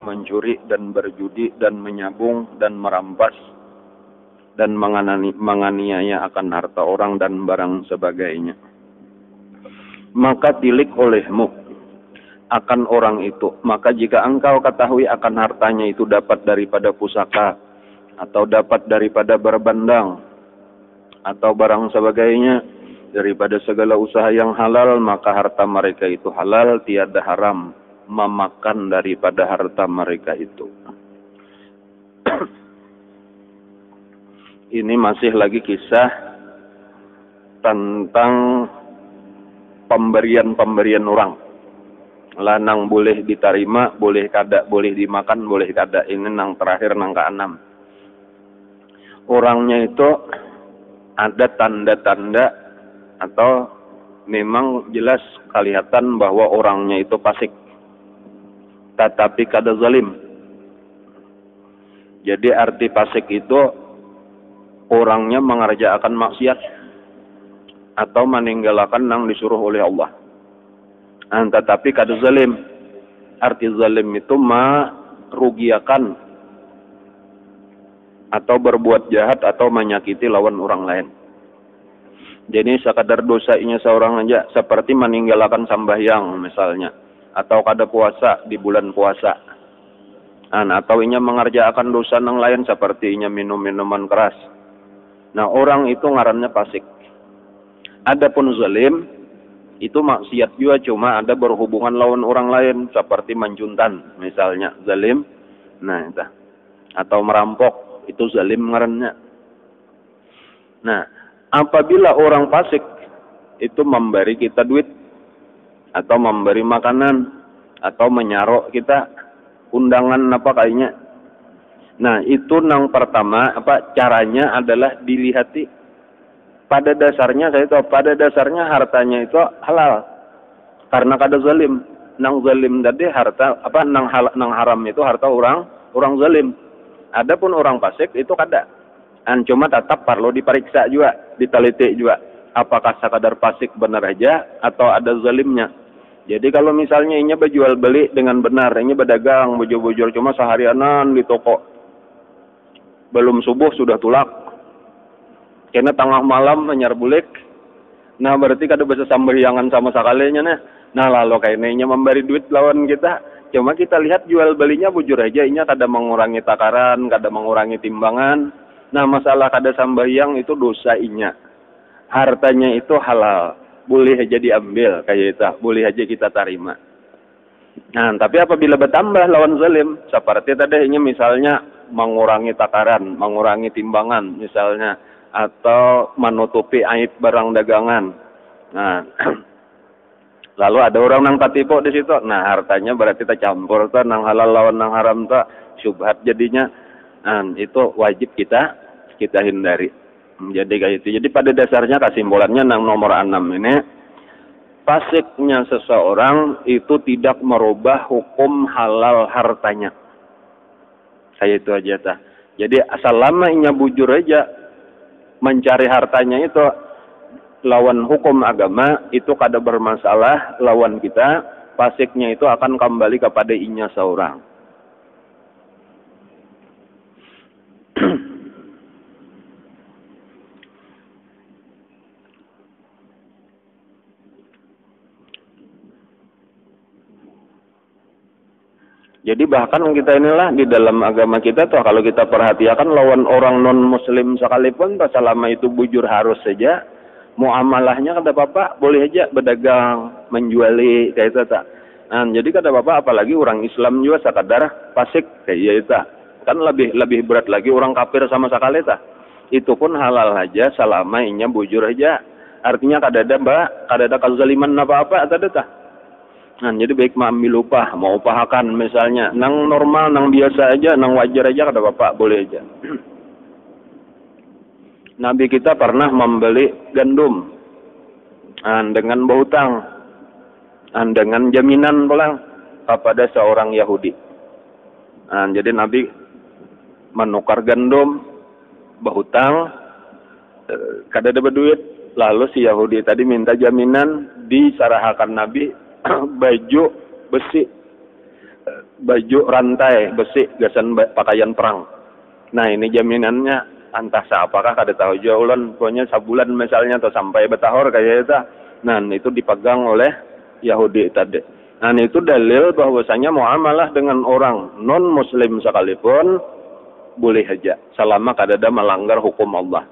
mencuri dan berjudi dan menyabung dan merampas dan menganiaya akan harta orang dan barang sebagainya. Maka tilik olehmu akan orang itu. Maka jika engkau ketahui akan hartanya itu dapat daripada pusaka, atau dapat daripada berbandang, atau barang sebagainya, daripada segala usaha yang halal, maka harta mereka itu halal, tiada haram memakan daripada harta mereka itu. Ini masih lagi kisah tentang pemberian orang. Lanang boleh diterima, boleh kada, boleh dimakan, boleh kada. Ini nang terakhir, nang ke-6. Orangnya itu ada tanda-tanda atau memang jelas kelihatan bahwa orangnya itu fasik, tetapi kada zalim. Jadi arti fasik itu orangnya mengerjakan maksiat atau meninggalkan yang disuruh oleh Allah. Tetapi kada zalim. Arti zalim itu merugiakan atau berbuat jahat atau menyakiti lawan orang lain. Jadi sekadar dosanya seorang aja, seperti meninggalkan sembahyang misalnya, atau kada puasa di bulan puasa, atau inya mengerjakan dosa yang lain seperti inya minum minuman keras. Nah, orang itu ngarannya fasik. Adapun zalim itu maksiat juga, cuma ada berhubungan lawan orang lain seperti menjuntan misalnya, zalim. Nah, itu. Atau merampok, itu zalim ngarannya. Nah, apabila orang fasik itu memberi kita duit atau memberi makanan atau menyarok kita undangan apa kayaknya. Nah, itu yang pertama, caranya adalah dilihati. Pada dasarnya pada dasarnya hartanya itu halal. Karena kada zalim. Nang zalim tadi harta nang haram itu harta orang zalim. Adapun orang fasik itu kada. Cuma tetap perlu diperiksa juga, diteliti juga. Apakah sekadar fasik benar aja atau ada zalimnya. Jadi kalau misalnya inya berjual beli dengan benar, inya berdagang, bujur-bujur cuma seharianan di toko. Belum subuh sudah tulak. Karena tengah malam menyar bulik. Nah, berarti kada bisa sambayangan sama sekalinya nah. Nah, lalu kayaknya memberi duit lawan kita. Cuma kita lihat jual belinya bujur aja, inya kada mengurangi takaran, kada mengurangi timbangan. Nah, masalah kada sambayang itu dosa inya. Hartanya itu halal, boleh aja diambil kayak itu, boleh aja kita terima. Nah, tapi apabila bertambah lawan zalim, seperti tadi inya misalnya mengurangi takaran, mengurangi timbangan misalnya, atau menutupi aib barang dagangan. Nah, lalu ada orang nang katipu di situ. Nah, hartanya berarti kita campur tuh nang halal lawan nang haram tuh, syubhat jadinya. Nah, itu wajib kita hindari. Jadi kayak itu. Jadi pada dasarnya kesimpulannya nang nomor 6 ini, fasiknya seseorang itu tidak merubah hukum halal hartanya. Saya itu aja tah. Jadi selama inya bujur aja mencari hartanya itu lawan hukum agama, itu kada bermasalah lawan kita, fasiknya itu akan kembali kepada inya seorang. Jadi bahkan kita inilah di dalam agama kita tuh, kalau kita perhatikan lawan orang non muslim sekalipun, selama itu bujur harus saja muamalahnya kada apa-apa, boleh aja berdagang, menjuali kayak itu tak. Nah, jadi kada apa-apa, apalagi orang Islam juga sekadar fasik kayak itu. Kan lebih berat lagi orang kafir sama sekali tak. Itu pun halal aja selama inya bujur aja. Artinya kada ada kezaliman apa-apa ada tak. Nah, jadi baik ambil upah, mau upahakan misalnya, nang normal, nang biasa aja, nang wajar aja kada apa-apa, boleh aja. Nabi kita pernah membeli gandum dengan berhutang, dengan jaminan pulang kepada seorang Yahudi. Jadi Nabi menukar gandum, berhutang, kada ada duit, lalu si Yahudi tadi minta jaminan, disarahkan Nabi baju besi baju rantai besi gasan pakaian perang. Nah ini jaminannya antah apakah kada tahu jauh ulun pokoknya sabulan misalnya atau sampai betahor kayak itu. Nah itu dipegang oleh Yahudi tadi. Nah itu dalil bahwasanya muamalah dengan orang non muslim sekalipun boleh aja selama kada ada melanggar hukum Allah.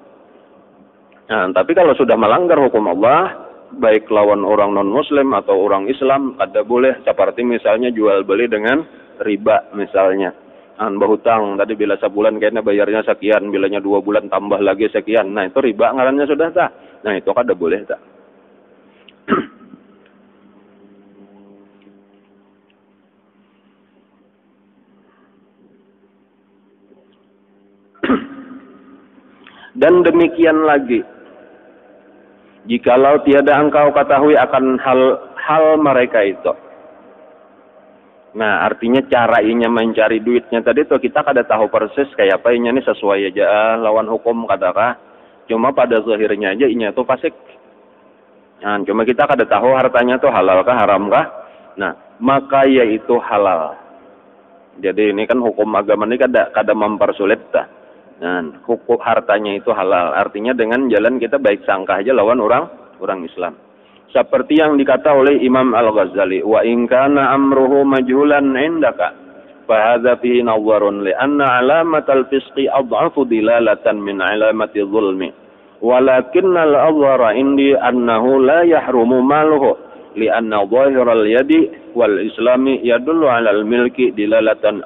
Nah tapi kalau sudah melanggar hukum Allah baik lawan orang non muslim atau orang Islam kada boleh, seperti misalnya jual beli dengan riba misalnya. Berhutang tadi bila sebulan kayaknya bayarnya sekian, bilanya 2 bulan tambah lagi sekian. Nah itu riba ngarannya sudah tak. Nah itu kada boleh tak. Dan demikian lagi, jikalau tiada engkau ketahui akan hal mereka itu. Nah artinya cara inya mencari duitnya tadi tuh kita kada tahu persis kayak apa inya nih sesuai aja lawan hukum kadakah. Cuma pada zahirnya aja inya tuh fasik. Nah cuma kita kada tahu hartanya tuh halal kah haram kah. Nah maka yaitu halal. Jadi ini kan hukum agama ini kada mempersulit dah. Nah, hukum hartanya itu halal. Artinya dengan jalan kita baik sangka aja lawan orang Islam. Seperti yang dikata oleh Imam Al-Ghazali, wa in kana amruhu majhulan indaka fa hadza fihi nawwarun li anna alamatal fisqi adhafu dilalatan min alamati dhulmi. Walakinnal adhara indi annahu la yahrumu maluhu li anna dhahiral yadi wal islami yadullu 'alal milki dilalatan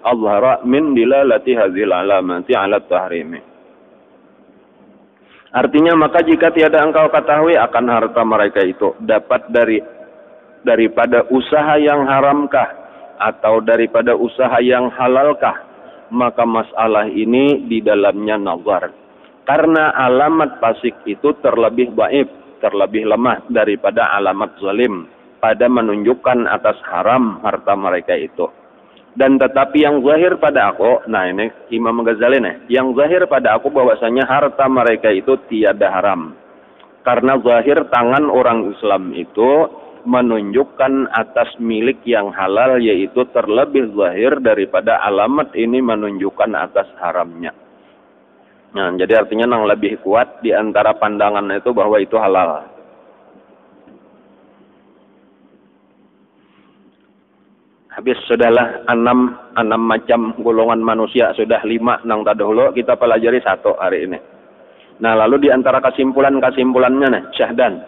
azhara min dilalati hadzal alamati 'ala tahrimi. Artinya maka jika tiada engkau ketahui akan harta mereka itu dapat daripada usaha yang haramkah atau daripada usaha yang halalkah, maka masalah ini di dalamnya nazar. Karena alamat fasik itu terlebih dhaif, terlebih lemah daripada alamat zalim pada menunjukkan atas haram harta mereka itu. Dan tetapi yang zahir pada aku, nah ini Imam Ghazali nih, yang zahir pada aku bahwasanya harta mereka itu tiada haram. Karena zahir tangan orang Islam itu menunjukkan atas milik yang halal, yaitu terlebih zahir daripada alamat ini menunjukkan atas haramnya. Nah, jadi artinya yang lebih kuat di antara pandangan itu bahwa itu halal. Habis sudahlah enam macam golongan manusia, sudah 5 nang tadahulu kita pelajari 1 hari ini. Nah lalu di antara kesimpulannya nih Syahdan,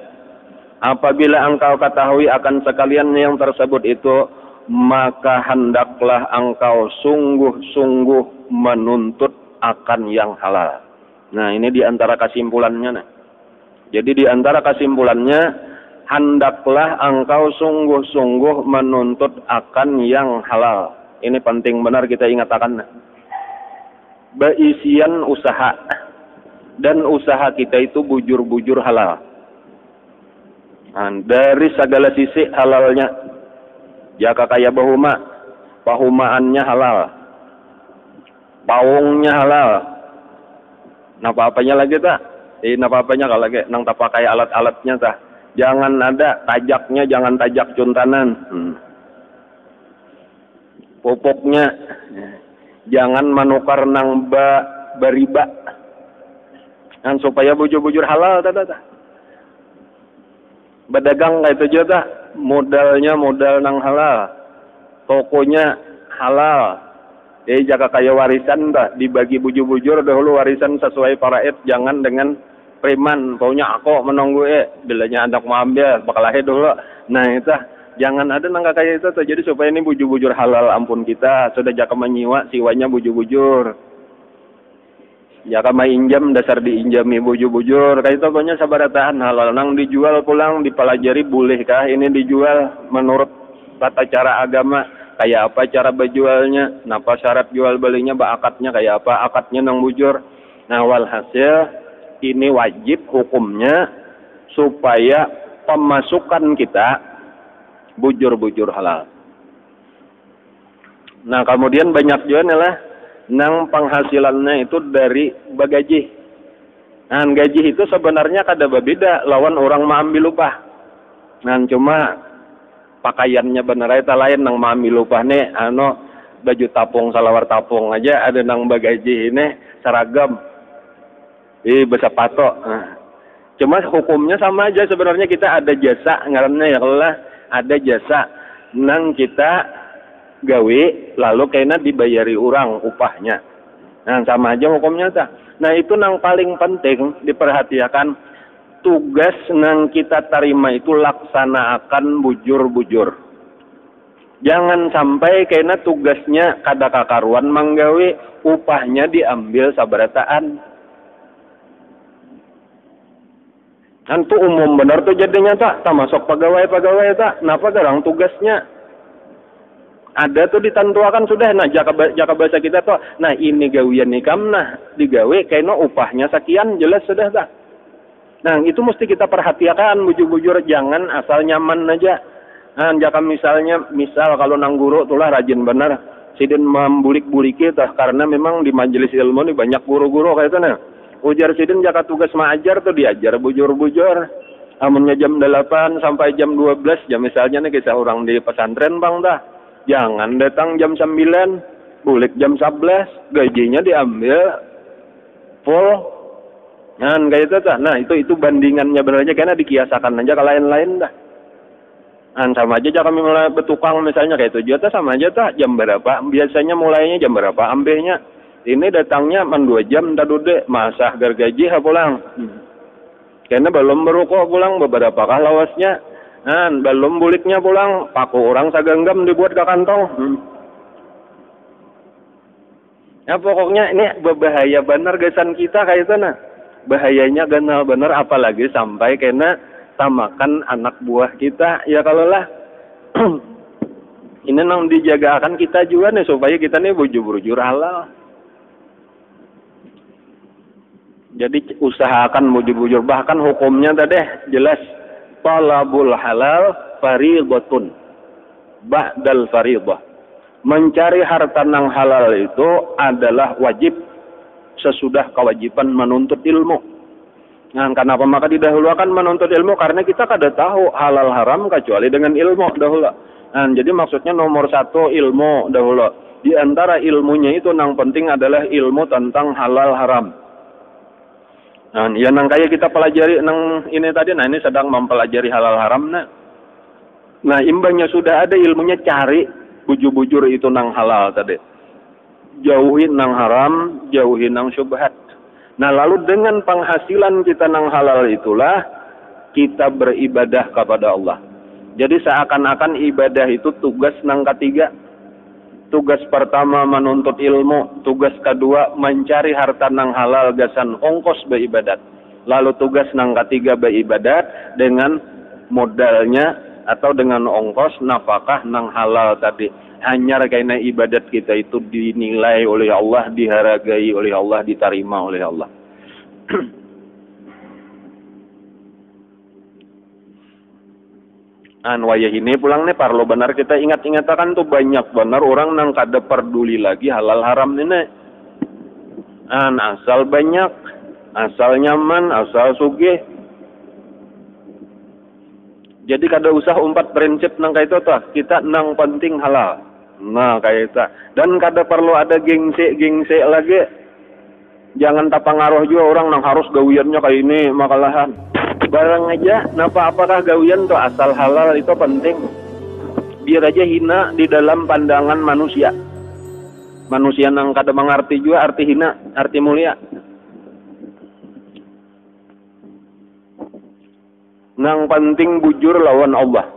apabila engkau ketahui akan sekalian yang tersebut itu, maka hendaklah engkau sungguh-sungguh menuntut akan yang halal. Nah ini di antara kesimpulannya nih. Jadi di antara kesimpulannya, hendaklah engkau sungguh-sungguh menuntut akan yang halal. Ini penting benar kita ingatkan. Beisian usaha. Dan usaha kita itu bujur-bujur halal. Nah, dari segala sisi halalnya. Jaka kaya bahuma, pahumaannya halal. Pawungnya halal. Napa-apanya lagi tak? Napa-apanya kalau lagi nang tak pakai alat-alatnya tak? Jangan ada tajaknya, jangan tajak cuntanan. Pupuknya jangan manukar nang beriba. Kan supaya bujur-bujur halal tata. Berdagang kayak itu juga modalnya modal nang halal. Tokonya halal. Jadi jaga kaya warisan tak dibagi bujur-bujur dahulu warisan sesuai faraid, jangan dengan preman, pokoknya aku menunggu bilanya anak mau ambil bakal lahir dulu. Nah itu jangan ada nangka kayak itu tuh. Jadi supaya ini bujur-bujur halal, ampun kita sudah jaka menyiwa siwanya bujur-bujur. Jaka mainjam dasar diinjami bujur-bujur. Kayak itu pokoknya sabarataan halal. Nang dijual pulang dipelajari bolehkah ini dijual menurut tata cara agama, kayak apa cara berjualnya, napa syarat jual belinya, akadnya kayak apa, akadnya nang bujur. Nah walhasil ini wajib hukumnya supaya pemasukan kita bujur-bujur halal. Nah kemudian banyak juga nih lah nang penghasilannya itu dari bagaji. Nah gaji itu sebenarnya kada berbeda lawan orang mau ambil upah. Nah cuma pakaiannya bener eta lain nang mami lupane baju tapung salawar tapung aja ada nang bagaji ini seragam besapato. Cuma hukumnya sama aja sebenarnya, kita ada jasa ngaranna ya Allah, ada jasa nang kita gawe lalu kayaknya dibayari orang upahnya. Nah sama aja hukumnya ta. Nah itu nang paling penting diperhatikan, tugas nang kita terima itu laksanakan bujur-bujur. Jangan sampai kayaknya tugasnya kada kakaruan manggawe upahnya diambil sabarataan. Itu umum benar tuh jadinya tak masuk pegawai-pegawai tak. Kenapa garang tugasnya? Ada tuh ditentuakan sudah. Nah jaka bahasa kita tuh. Nah ini gawian nikam nah digawe kayaknya upahnya sekian jelas sudah tak. Nah itu mesti kita perhatikan bujur-bujur, jangan asal nyaman aja. Nah jaka misal kalau nang guru tulah rajin benar. Sidin membulik-buliki tah karena memang di majelis ilmu ini banyak guru-guru kayak itu nah. Ujar sidin jaka tugas mengajar tuh diajar bujur-bujur. Amunnya jam 8 sampai jam 12 jam misalnya nih kisah orang di pesantren bang dah. Jangan datang jam 9, bulik jam 11, gajinya diambil full. Nah kayak itu dah. Nah itu bandingannya benernya karena dikiasakan aja ke lain-lain dah. Nah sama aja kami mulai bertukang misalnya kayak 7 juta sama aja tak jam berapa. Biasanya mulainya jam berapa ambilnya. Ini datangnya 2 jam dah duduk masah gergaji pulang. Karena belum berukuk pulang beberapa kah lawasnya. Nah, belum buliknya pulang paku orang saganggam dibuat ke kantong. Ya pokoknya ini berbahaya benar gesan kita kayak itu nah. Bahayanya ganal benar apalagi sampai kena tamakan anak buah kita. Ya kalau lah ini nang dijagakan kita juga nih supaya kita nih bujur-bujur halal. Jadi usahakan bujur-bujur, bahkan hukumnya tadi jelas talabul halal fariidatun ba'dal fariidah. Mencari harta nang halal itu adalah wajib sesudah kewajiban menuntut ilmu. Nah, kenapa maka didahulukan menuntut ilmu? Karena kita kada tahu halal haram kecuali dengan ilmu dahulu. Nah, jadi maksudnya nomor 1 ilmu dahulu. Di antara ilmunya itu nang penting adalah ilmu tentang halal haram. Nah, ya nang kayak kita pelajari nang ini tadi, nah ini sedang mempelajari halal haram nah imbangnya sudah ada ilmunya, cari bujur-bujur itu nang halal tadi. Jauhin nang haram, jauhin nang syubhat. Nah, lalu dengan penghasilan kita nang halal itulah kita beribadah kepada Allah. Jadi seakan-akan ibadah itu tugas nang ketiga. Tugas pertama menuntut ilmu, tugas kedua mencari harta nang halal gasan ongkos beribadat. Lalu tugas nang ketiga beribadat dengan modalnya atau dengan ongkos nafkah nang halal tadi. Hanya karena ibadat kita itu dinilai oleh Allah, dihargai oleh Allah, diterima oleh Allah. Wayah ini pulang nih parlo benar kita ingat-ingatakan tuh banyak benar orang nang kada peduli lagi halal haram ini. Asal banyak, asal nyaman, asal sugih. Jadi kada usah umpat prinsip nang kayak itu tuh. Kita nang penting halal. Nah kayak itu. Dan kada perlu ada gengsi lagi. Jangan tapangaruh juga orang nang harus gawiannya kayak ini makalahan. Barang aja, apakah gawian tuh asal halal itu penting. Biar aja hina di dalam pandangan manusia. Manusia nang kada mengerti juga arti hina, arti mulia. Nang penting bujur lawan Allah.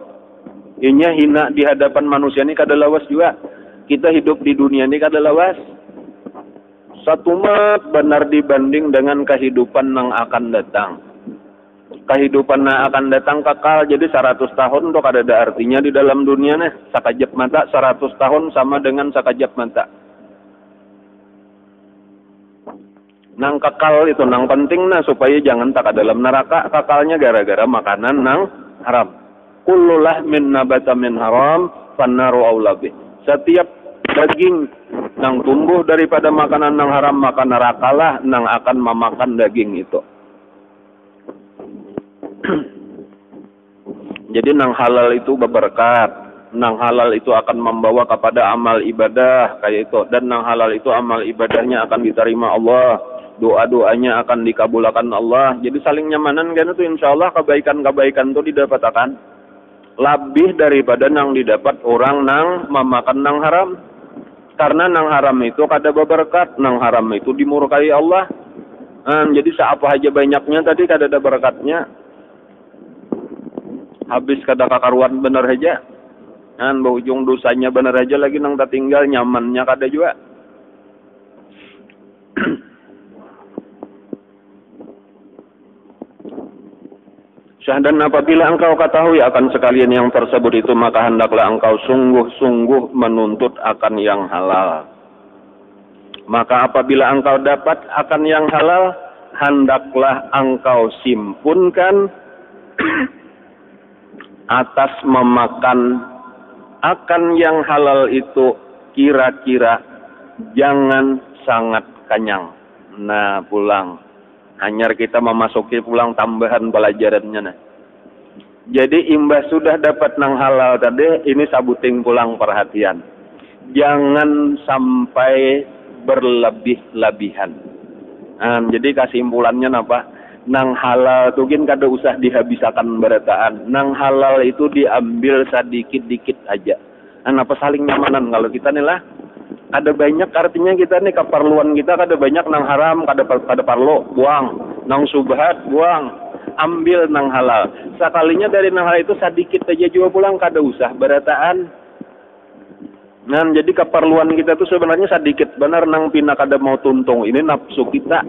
Inya hina di hadapan manusia ini kada lawas juga. Kita hidup di dunia ini kada lawas. Satu mat benar dibanding dengan kehidupan nang akan datang. Kehidupan yang akan datang kekal, jadi 100 tahun untuk ada artinya di dalam dunia nih. Sakajap mata 100 tahun sama dengan sakajap mata. Nang kekal itu nang penting nah supaya jangan tak dalam neraka. Kekalnya gara-gara makanan nang haram. Kullu lahmin nabata min haram fannaru aula bih. Setiap daging nang tumbuh daripada makanan nang haram maka nerakalah nang akan memakan daging itu. Jadi nang halal itu berberkat, nang halal itu akan membawa kepada amal ibadah kayak itu, dan nang halal itu amal ibadahnya akan diterima Allah, doa-doanya akan dikabulkan Allah. Jadi saling nyamanan kan itu, insyaallah kebaikan-kebaikan itu didapatkan lebih daripada nang didapat orang nang memakan nang haram. Karena nang haram itu kada berberkat, nang haram itu dimurkai Allah. Jadi seapa aja banyaknya tadi kada ada berkatnya. Habis kada kakaruan bener aja. Berujung dosanya bener aja lagi nang tak tinggal, nyamannya kada juga. Dan apabila engkau ketahui akan sekalian yang tersebut itu, maka hendaklah engkau sungguh-sungguh menuntut akan yang halal. Maka apabila engkau dapat akan yang halal, hendaklah engkau simpunkan atas memakan akan yang halal itu kira-kira jangan sangat kenyang. Nah, pulang. Hanyar kita memasuki pulang tambahan pelajarannya. Nah. Jadi imbas sudah dapat nang halal tadi, ini sabuting pulang perhatian. Jangan sampai berlebih-lebihan. Jadi kesimpulannya apa? Nang halal itu kan kada usah dihabiskan berataan. Nang halal itu diambil sedikit-dikit aja. Apa saling nyamanan kalau kita nih lah. Ada banyak, artinya kita nih keperluan kita kada banyak nang haram, kada perlu, buang. Nang subhat, buang. Ambil nang halal. Sekalinya dari nang halal itu sedikit aja juga pulang, kada usah berataan. Jadi keperluan kita tuh sebenarnya sedikit. Benar nang pina kada mau tuntung. Ini nafsu kita.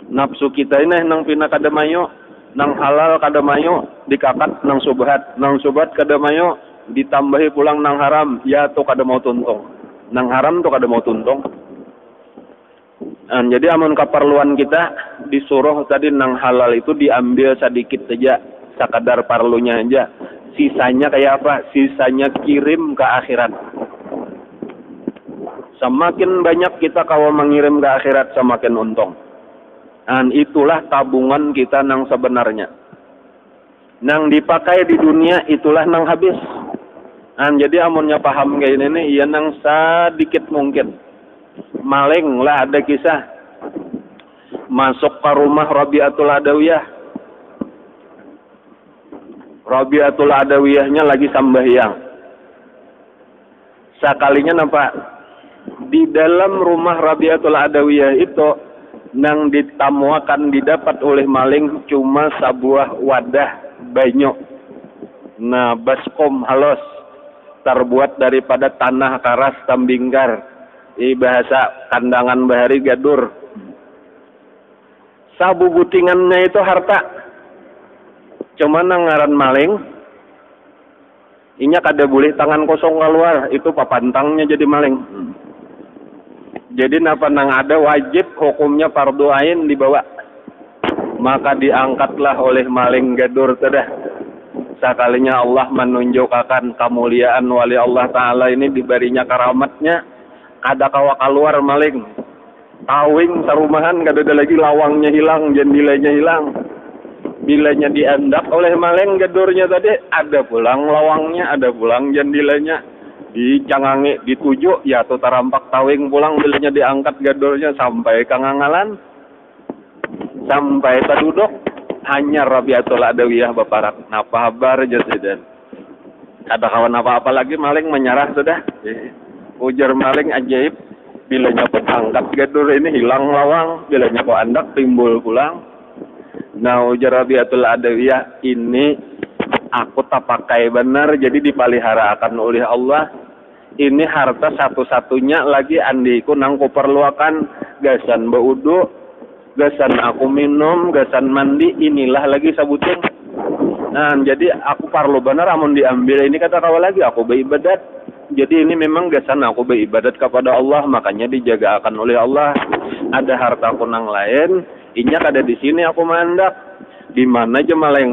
Nafsu kita ini nang pina kada mayo. Nang halal kada mayo, dikakat nang subhat. Nang subhat kada mayo, ditambahi pulang nang haram. Ya tuh kada mau tuntung. Nang haram tuh kada mau tuntung. Jadi amun keperluan kita disuruh tadi nang halal itu diambil sedikit saja, sekadar perlunya aja. Sisanya kayak apa? Sisanya kirim ke akhirat. Semakin banyak kita kalau mengirim ke akhirat, semakin untung. Itulah tabungan kita nang sebenarnya. Nang dipakai di dunia itulah nang habis. Jadi amunnya paham kayak ini, iya nang sedikit mungkin. Maling lah, ada kisah masuk ke rumah Rabi'atul Adawiyah. Rabi'atul Adawiyahnya lagi sambahyang. Sekalinya nampak di dalam rumah Rabi'atul Adawiyah itu nang ditamuakan didapat oleh maling cuma sebuah wadah banyu. Nah, baskom halus terbuat daripada tanah karas tambingkar. Bahasa kandangan bahari gadur. Sabu butingannya itu harta. Cuma nang ngaran maling, inya kada boleh tangan kosong keluar, itu papantangnya jadi maling. Jadi napa nang ada wajib hukumnya fardu ain dibawa. Maka diangkatlah oleh maling gadur tedah. Sekalinya Allah menunjukkan kemuliaan wali Allah Ta'ala ini diberinya karamatnya, kada kawa keluar maling. Tawing sarumahan kada ada lagi, lawangnya hilang, jendilanya hilang. Bilanya diandak oleh maling gadurnya tadi, ada pulang lawangnya, ada pulang jendilanya. Dicangangi, ditujuk, ya tuh tarampak tawing pulang, bilanya diangkat gadurnya sampai kangangalan. Sampai terduduk. Hanya Rabi'atul Adawiyah baparak. Napa habar jadidan. Ada kawan apa-apa lagi maling menyerah sudah. Ujar maling ajaib. Bilanya kau angkat gadur ini hilang lawang. Bilanya kau andak timbul pulang. Nah ujar Rabi'atul Adawiyah, ini aku tak pakai benar, jadi dipelihara akan oleh Allah. Ini harta satu-satunya lagi andiku nang ku perluakan. Gasan baudu, gasan aku minum, gasan mandi, inilah lagi sabutin. Jadi aku parlo benar amun diambil ini, kata kawan lagi aku beribadat. Jadi ini memang gasan aku beribadat kepada Allah, makanya dijaga akan oleh Allah. Ada harta kunang lain, inya kada di sini aku mandak. Di mana aja maling?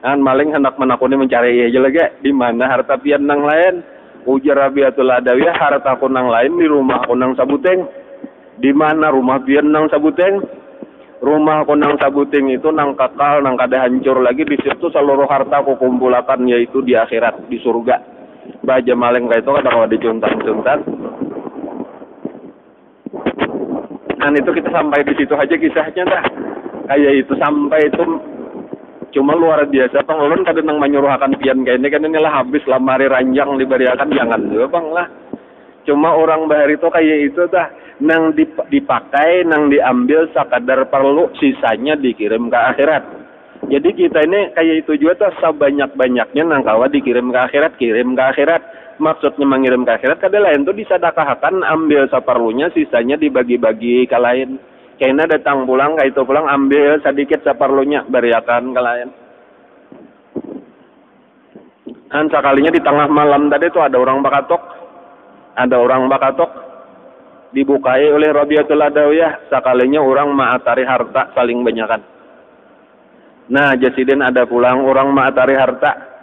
Maling hendak menakuni mencari aja lagi. Di mana harta pian nang lain? Ujar Rabi'atul Adawiyah, harta kunang lain di rumah kunang sabuteng. Di mana rumah pian nang sabuteng? Rumahku nang sabuting itu nang kekal, nang kada hancur lagi, di situ seluruh harta aku kumpulakan, yaitu di akhirat, di surga. Baja maleng kayak itu kada kalau dicuntan-cuntan. Dan itu kita sampai di situ aja kisahnya dah. Kayak itu sampai itu cuma luar biasa. Bang ulun kada nang menyuruhakan pian kayak ini kan inilah habis lamari ranjang diberiakan jangan juga bang lah. Cuma orang bahar itu kayak itu dah. Nang dipakai, nang diambil sekadar perlu, sisanya dikirim ke akhirat. Jadi kita ini kayak itu juga tuh sebanyak-banyaknya nang kawa dikirim ke akhirat, kirim ke akhirat. Maksudnya mengirim ke akhirat, kada lain tuh disadakahkan, ambil seperlunya, sisanya dibagi-bagi ke lain. Kayaknya datang pulang, kayak itu pulang, ambil sedikit seperlunya, beriakan ke lain. Dan sekalinya di tengah malam tadi tuh ada orang bakatok, dibukai oleh Rabiatul Adawiyah, sekalinya orang ma'atari harta saling banyakan. Nah, jasidin ada pulang orang ma'atari harta.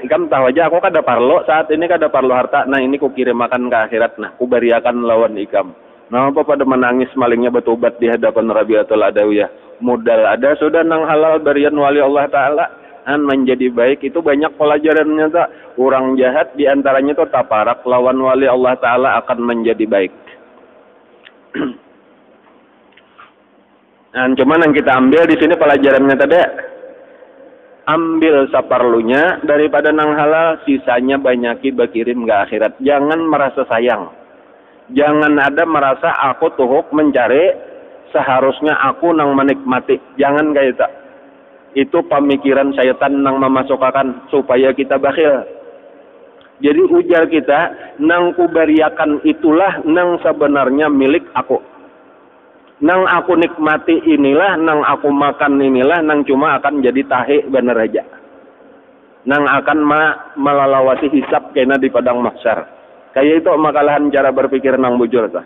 Ikam tahu aja aku kada parlo saat ini, kada parlo harta. Nah, ini ku kirim makan ke akhirat. Nah, ku beriakan lawan ikam. Nah, apa pada menangis malingnya bertobat di hadapan Rabiatul Adawiyah. Modal ada sudah nang halal berian wali Allah Ta'ala. Menjadi baik itu banyak pelajarannya tak. Orang jahat diantaranya itu taparak lawan wali Allah Ta'ala akan menjadi baik. Dan cuman yang kita ambil di sini pelajarannya tadi, ambil seperlunya daripada nang halal, sisanya banyaki berkirim ke akhirat. Jangan merasa sayang, jangan ada merasa aku tuhuk mencari, seharusnya aku nang menikmati. Jangan kayak itu. Itu pemikiran syaitan nang memasukkan supaya kita bakhil. Jadi ujar kita, nang kubariakan itulah nang sebenarnya milik aku. Nang aku nikmati inilah, nang aku makan inilah, nang cuma akan jadi tahe bener aja. Nang akan melalawasi hisab kena di padang mahsyar. Kayak itu makalahan cara berpikir nang bujur tuh.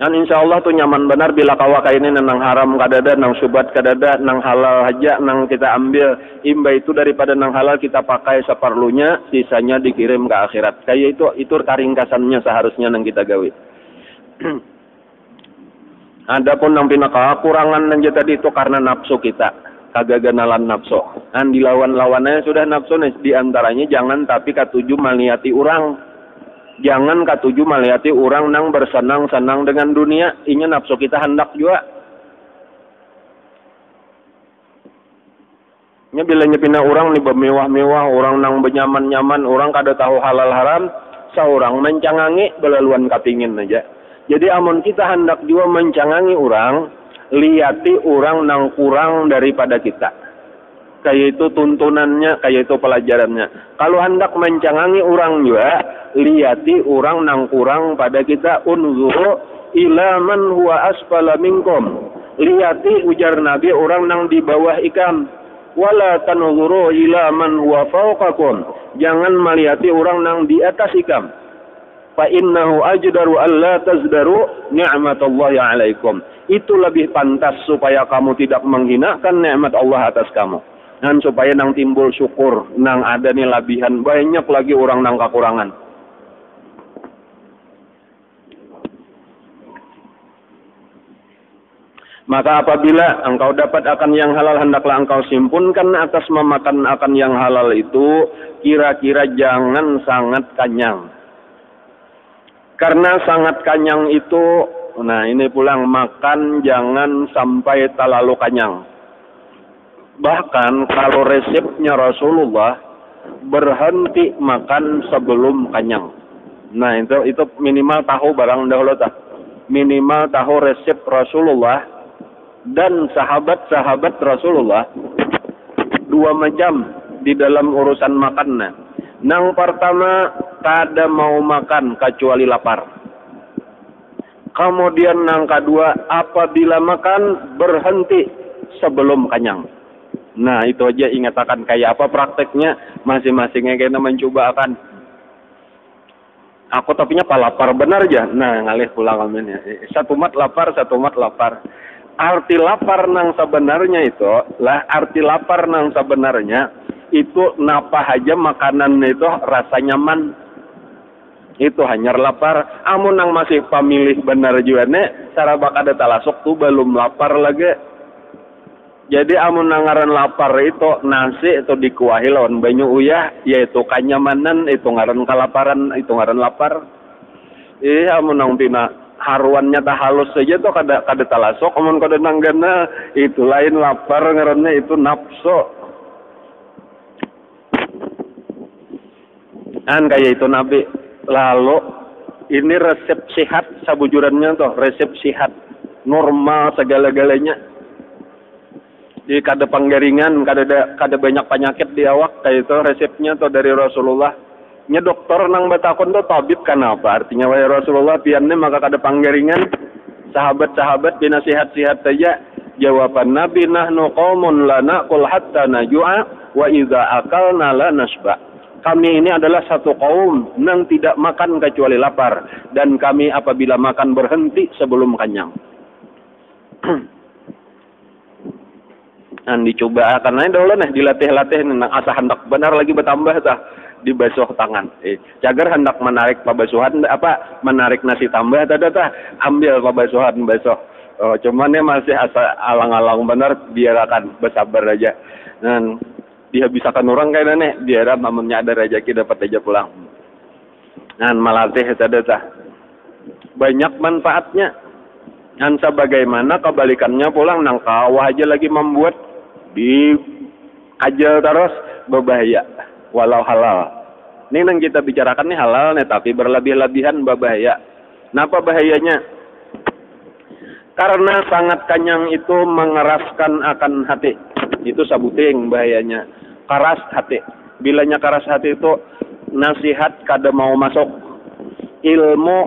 Dan insya Allah tuh nyaman benar bila kawa kayak ini nang haram kadada, nang syubhat kadada, nang halal aja, nang kita ambil imba itu daripada nang halal kita pakai seperlunya, sisanya dikirim ke akhirat. Kayak itu karingkasannya seharusnya nang kita gawe. Adapun nang pinaka kurangan nang tadi itu karena nafsu kita, kagaganalan nafsu. Dan dilawan-lawannya sudah nafsu nih, diantaranya jangan tapi katuju meliati orang. Jangan katuju melihat orang nang bersenang-senang dengan dunia. Ini nafsu kita hendak juga. Nya bila nyepina orang nih bermewah-mewah, orang nang benyaman-nyaman, orang kada tahu halal haram, seorang mencangangi belaluan kapingin aja. Jadi amun kita hendak juga mencangangi orang, lihati orang nang kurang daripada kita. Kayak itu tuntunannya, kayak itu pelajarannya. Kalau hendak mencangangi orang juga, lihati orang nang kurang pada kita. Unzuru ila man huwa asfala minkum. Lihati ujar Nabi orang nang di bawah ikam. Wala tanzuru ila man huwa fawqakum. Jangan melihati orang nang di atas ikam. Fa innahu ajdaru alla tazdaru ni'matallahi 'alaikum. Itu lebih pantas supaya kamu tidak menghinakan nikmat Allah atas kamu. Dan supaya nang timbul syukur, nang ada nih labihan, banyak lagi orang nang kekurangan. Maka apabila engkau dapat akan yang halal, hendaklah engkau simpunkan atas memakan akan yang halal itu, kira-kira jangan sangat kanyang. Karena sangat kanyang itu, nah ini pulang makan jangan sampai terlalu kanyang. Bahkan kalau resepnya Rasulullah berhenti makan sebelum kenyang. Nah itu minimal tahu barang dahulu tak. Minimal tahu resep Rasulullah dan sahabat-sahabat Rasulullah dua macam di dalam urusan makannya. Nang pertama kada mau makan kecuali lapar. Kemudian nang kedua apabila makan berhenti sebelum kenyang. Nah itu aja ingatakan kayak apa prakteknya masing-masingnya kita mencoba akan. Aku tapinya palapar benar aja. Nah ngalih pulang aminnya. Satu mat lapar. Arti lapar nang sebenarnya itu lah arti lapar nang sebenarnya itu napa aja makanan itu rasa nyaman. Itu hanya lapar. Amun nang masih pamilih benar juga nek sarabak ada talasok tuh belum lapar lagi. Jadi amun nangaran lapar itu nasi itu dikuahi lawan banyu uyah, yaitu kenyamanan, itu ngaran kelaparan, itu ngaran lapar. Amun nang tina haruannya tak halus saja tuh kada talasok, amun kada nanggana itu lain lapar ngarannya itu nafsu. Kayak itu Nabi. Lalu ini resep sehat sabujurannya tuh, resep sehat normal segala-galanya. Jadi kada panggaringan, kada banyak penyakit di awak, kayak itu resepnya tuh dari Rasulullah. Nya dokter nang batakon tuh tabib kenapa? Artinya wahai Rasulullah piannya maka kada panggaringan. Sahabat-sahabat binasihat-sihat saja. Jawaban Nabi nahnu qaumun la naqul hatta najua wa idza akalna la nasba. Kami ini adalah satu kaum yang tidak makan kecuali lapar, dan kami apabila makan berhenti sebelum kenyang. Dicoba karena dahulu dilatih-latih nang asa hendak benar lagi bertambah tah dibasuh tangan. Cagar hendak menarik pabasuhan menarik nasi tambah tah ambil pabasuhan basuh. Cuman ya masih asa alang-alang benar biarkan bersabar aja. Dan dia bisa kan orang kayak nih biar mamanya ada rezeki dapat aja pulang. Dan melatih tah banyak manfaatnya. Dan sebagaimana kebalikannya pulang nang kawah aja lagi membuat di ajal terus berbahaya walau halal. Ini yang kita bicarakan nih halal nih tapi berlebih-lebihan berbahaya. Kenapa bahayanya? Karena sangat kenyang itu mengeraskan akan hati. Itu sabuting bahayanya. Keras hati. Bilanya keras hati itu nasihat kada mau masuk. Ilmu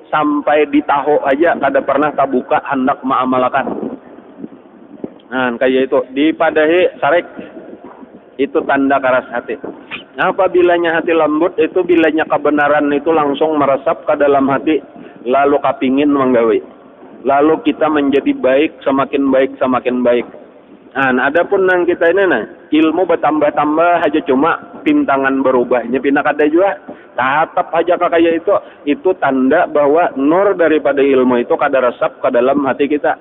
sampai ditahu aja kada pernah tabuka hendak mengamalkan. Kayak itu dipadahi sarik itu tanda keras hati. Apabila hati lembut itu bilanya kebenaran itu langsung meresap ke dalam hati, lalu kapingin menggawe, lalu kita menjadi baik semakin baik semakin baik. Adapun nang kita ini ilmu bertambah-tambah aja cuma pintangan berubahnya pindah kada juga tatap aja kayak itu tanda bahwa nur daripada ilmu itu kada resap ke dalam hati kita.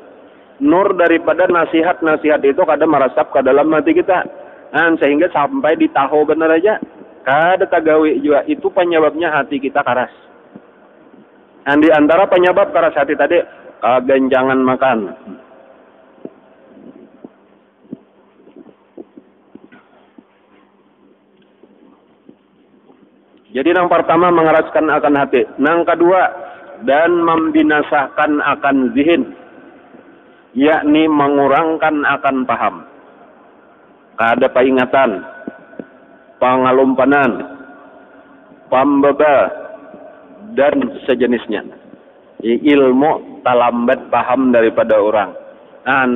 Nur daripada nasihat-nasihat itu kada meresap ke dalam hati kita. Sehingga sampai ditahu benar aja kada tagawi juga. Itu penyebabnya hati kita keras. Di antara penyebab keras hati tadi keganjangan makan. Jadi yang pertama mengeraskan akan hati. Yang kedua dan membinasakan akan zihin. Yakni mengurangkan akan paham. Kada peringatan, pengalumpanan, pambeba, dan sejenisnya. Ilmu talambat paham daripada orang.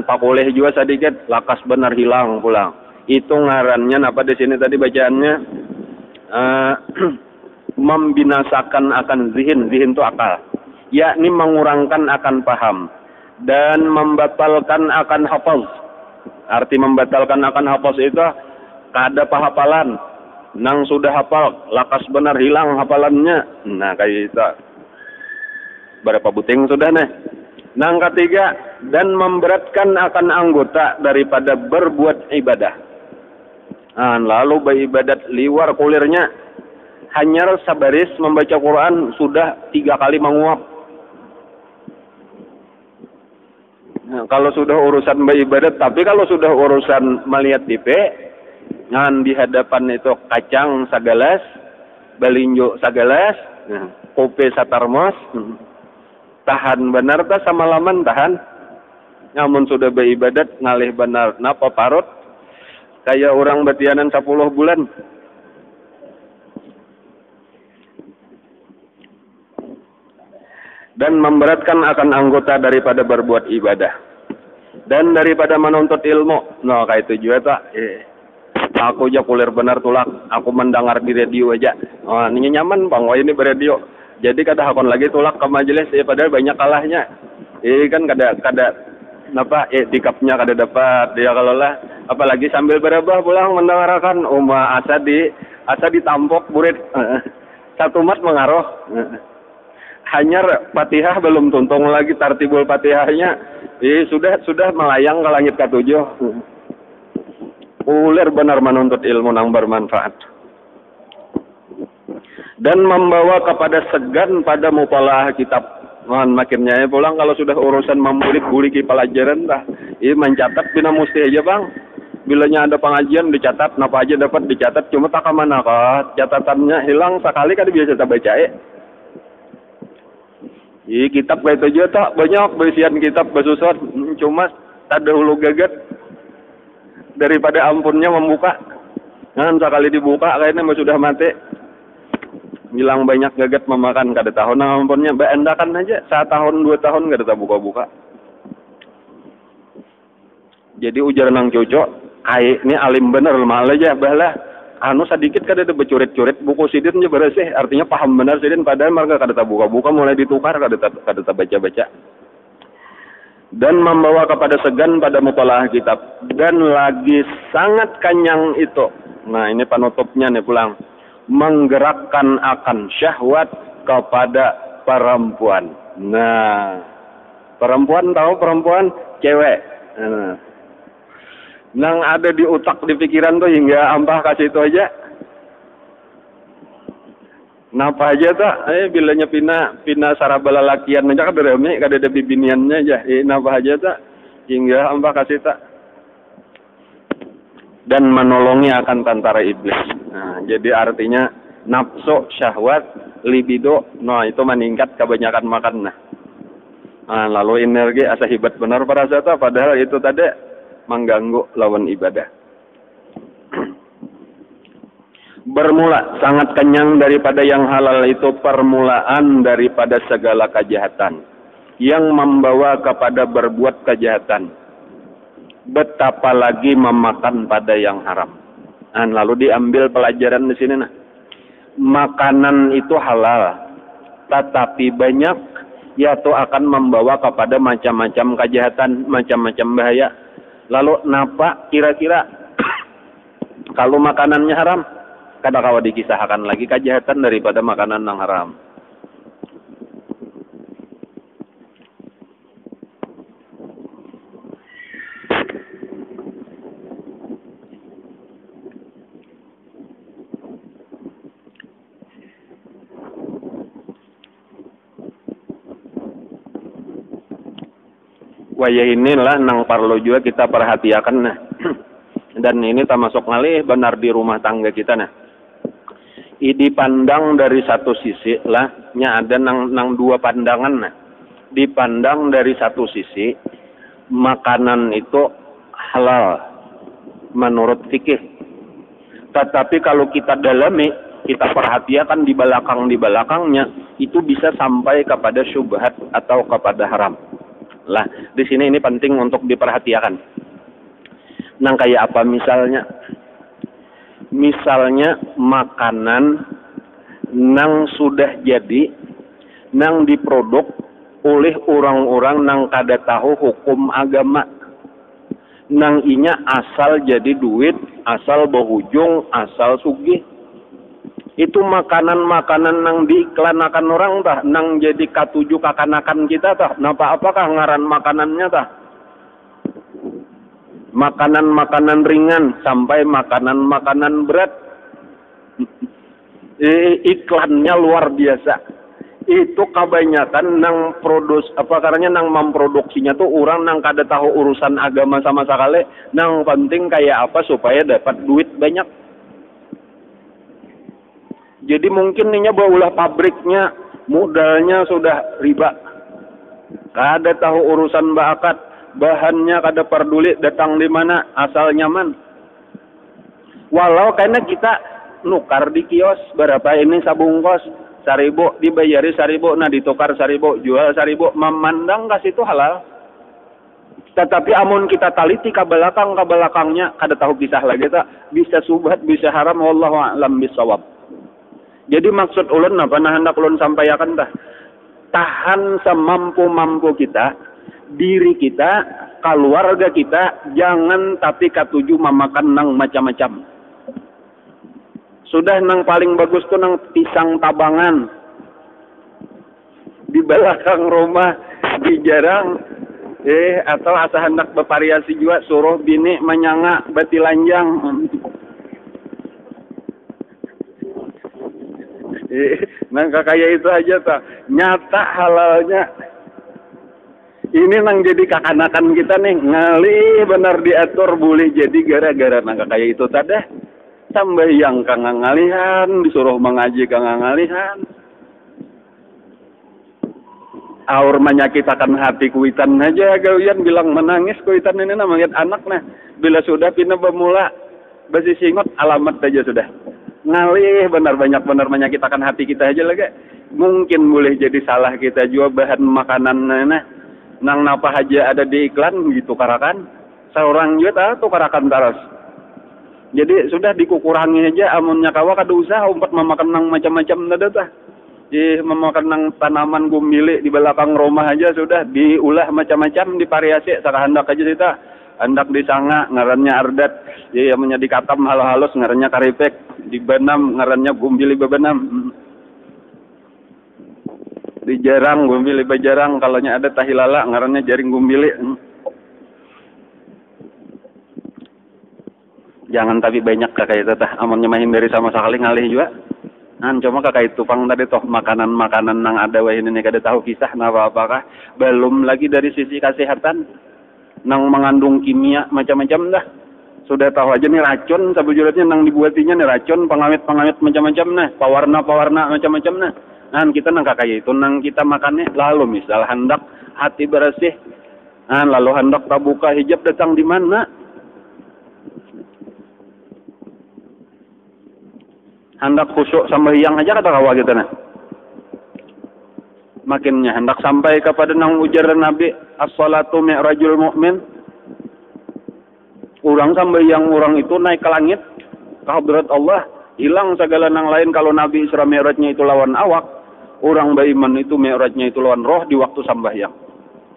Pakuleh juga sedikit, lakas benar hilang pulang. Itu ngarannya apa di sini tadi bacaannya? Membinasakan akan zihin itu akal. Yakni mengurangkan akan paham. Dan membatalkan akan hafaz. Arti membatalkan akan hafaz itu kada pahafalan. Nang sudah hafal, lakas benar hilang hafalannya. Kayak itu. Berapa buting sudah nih. Nang ketiga, dan memberatkan akan anggota daripada berbuat ibadah. Lalu beribadat liwar kulirnya. Hanya sabaris membaca Quran sudah 3 kali menguap. Kalau sudah urusan beribadat, tapi kalau sudah urusan melihat TV, di hadapan itu kacang sagalas, balinjo sagalas, kopi satarmos, tahan benar tak sama laman tahan. Namun sudah beribadat ngalih benar napa parut, kayak orang betianan 10 bulan. Dan memberatkan akan anggota daripada berbuat ibadah dan daripada menuntut ilmu. Kayak itu juga tak. Aku aja kulir benar tulak. Aku mendengar di radio aja. Ini nyaman bang. Ini beradio. Jadi kada hakon lagi tulak ke majelis. Padahal banyak kalahnya. Kan kada dikapnya kada dapat. Dia kalau lah. Apalagi sambil berabah pulang mendengarkan. Asa ditampok burit. Satu mat mengaruh. Hanya Fatihah belum tuntung lagi tartibul Fatihahnya. Sudah melayang ke langit ketujuh. Ulir benar menuntut ilmu yang bermanfaat. Dan membawa kepada segan pada mutalaah kitab. Makinnya pulang kalau sudah urusan membulik-buliki pelajaran dah. Ini mencatat bina musti aja bang. Bilanya ada pengajian dicatat, napa aja dapat dicatat. Cuma tak kemana kah? Catatannya hilang sekali kan biasa tak baca kitab baik aja tak banyak berisian kitab bersusut. Cuma tak ada hulu gagat daripada ampunnya membuka. Kan sekali dibuka kayaknya sudah mati. Bilang banyak gagat memakan kada tahun ampunnya beendakan aja 1 tahun 2 tahun kada tak buka-buka. Jadi ujar nang cocok ini alim bener malah aja balah sedikit kada ada bercurit-curit buku sidin aja bersih artinya paham benar sidin padahal mereka kada tak buka-buka mulai ditukar kada tak baca-baca. Dan membawa kepada segan pada mutalaah kitab dan lagi sangat kenyang itu. Nah ini penutupnya nih pulang. Menggerakkan akan syahwat kepada perempuan. Nah, perempuan tahu perempuan cewek. Nang ada di otak di pikiran tuh hingga ampah kasih itu aja. Napa aja tak? Bilanya pina sarabala lakian aja kada rame kada ada bibiniannya aja. Napa aja tak? Hingga ampah kasih tak. Dan menolongi akan tentara iblis. Nah, jadi artinya nafsu, syahwat, libido, itu meningkat kebanyakan makan. Nah, lalu energi asa hebat benar para zata, padahal itu tadi mengganggu lawan ibadah. Bermula sangat kenyang daripada yang halal itu permulaan daripada segala kejahatan yang membawa kepada berbuat kejahatan. Betapa lagi memakan pada yang haram. Nah, lalu diambil pelajaran di sini makanan itu halal, tetapi banyak yaitu akan membawa kepada macam-macam kejahatan, macam-macam bahaya. Lalu napa kira-kira kalau makanannya haram? Kada kawa dikisahkan lagi kejahatan daripada makanan yang haram. Waya inilah nang perlu juga kita perhatikan dan ini termasuk ngalih benar di rumah tangga kita dipandang dari satu sisi ada nang dua pandangan dipandang dari satu sisi makanan itu halal menurut fikih, tetapi kalau kita dalami kita perhatikan di belakangnya itu bisa sampai kepada syubhat atau kepada haram. Lah, di sini ini penting untuk diperhatikan. Nang kayak apa misalnya? Misalnya makanan nang sudah jadi, nang diproduk oleh orang-orang nang kada tahu hukum agama. Nang inya asal jadi duit, asal berujung, asal sugih. Itu makanan-makanan nang diiklanakan orang tah, nang jadi katuju kakanakan kita tah. Napa apakah ngaran makanannya tah? Makanan-makanan ringan sampai makanan-makanan berat. Iklannya luar biasa. Itu kebanyakan nang karena nang memproduksinya tuh orang nang kada tahu urusan agama sama sekali, nang penting kayak apa supaya dapat duit banyak. Jadi mungkin ninya baulah pabriknya, modalnya sudah riba. Kada tahu urusan bakat, bahannya kada peduli datang di mana, asal nyaman. Walau karena kita nukar di kios, berapa ini sabungkos, 1.000 dibayari 1.000, nah ditukar 1.000, jual 1.000, memandang kas itu halal. Tetapi amun kita taliti ke belakangnya, kada tahu kisah lagi tak, bisa subhat, bisa haram, wallahu a'lam bisawab. Jadi maksud ulun apa nah hendak ulun sampaikan tahan semampu-mampu kita, diri kita, keluarga kita, jangan tapi katuju memakan nang macam-macam. Sudah nang paling bagus tuh nang pisang tabangan. Di belakang rumah dijarang. Atau asa hendak bervariasi juga suruh bini menyanga bati lanjang. Nang kayak itu aja tak nyata halalnya. Ini nang jadi kakanakan kita nih ngali benar diatur boleh jadi gara-gara nang kayak itu tadi. Tambah yang kang ngalihan disuruh mengaji kang ngalihan. Aur menyakitakan hati kuitan aja gawian bilang menangis kuitan ini namanya anak nah. Bila sudah pindah bermula basi singot alamat aja sudah. Ngalih benar banyak benar menyakitakan hati kita aja lagi. Mungkin boleh jadi salah kita jual bahan makanan nah. Nang napa aja ada di iklan gitu karakan. Seorang juga tahu karakan taras. Jadi sudah dikukurangi aja amunnya kawa kada usah umpat memakan nang macam-macam nada tah. Memakan nang tanaman gumbili di belakang rumah aja sudah diulah macam-macam divariasi sakahandak aja kita. Hendak disanga ngarannya ardat. Ya menjadi katam halus ngarannya karipek, dibenam ngarannya gumbili bebenam. Dijarang gumbili bejarang kalaunya ada tahilala ngarannya jaring gumbili. Jangan tapi banyak kakak itu tah amunnya menghindari sama sekali ngalih juga. Cuma kakak itu pang tadi toh makanan-makanan nang ada wah ini kada tahu kisah napa apakah belum lagi dari sisi kesehatan nang mengandung kimia macam-macam dah. Sudah tahu aja nih racun sabujurnya nang dibuatinya nih racun pengawet-pengawet macam-macam nah, pewarna-pewarna macam-macam nah. Kita nang kakak itu nang kita makannya lalu misal hendak hati bersih. Lalu hendak terbuka hijab datang di mana? Hendak khusyuk sembahyang aja kata kawa kita nah. Makinnya hendak sampai kepada nang ujar Nabi as-salatu mi'rajul mu'min. Orang sembahyang orang itu naik ke langit ke hadrat Allah, hilang segala nang lain. Kalau Nabi Isra Mi'rajnya itu lawan awak, orang beriman itu Mi'rajnya itu lawan roh di waktu sembahyang.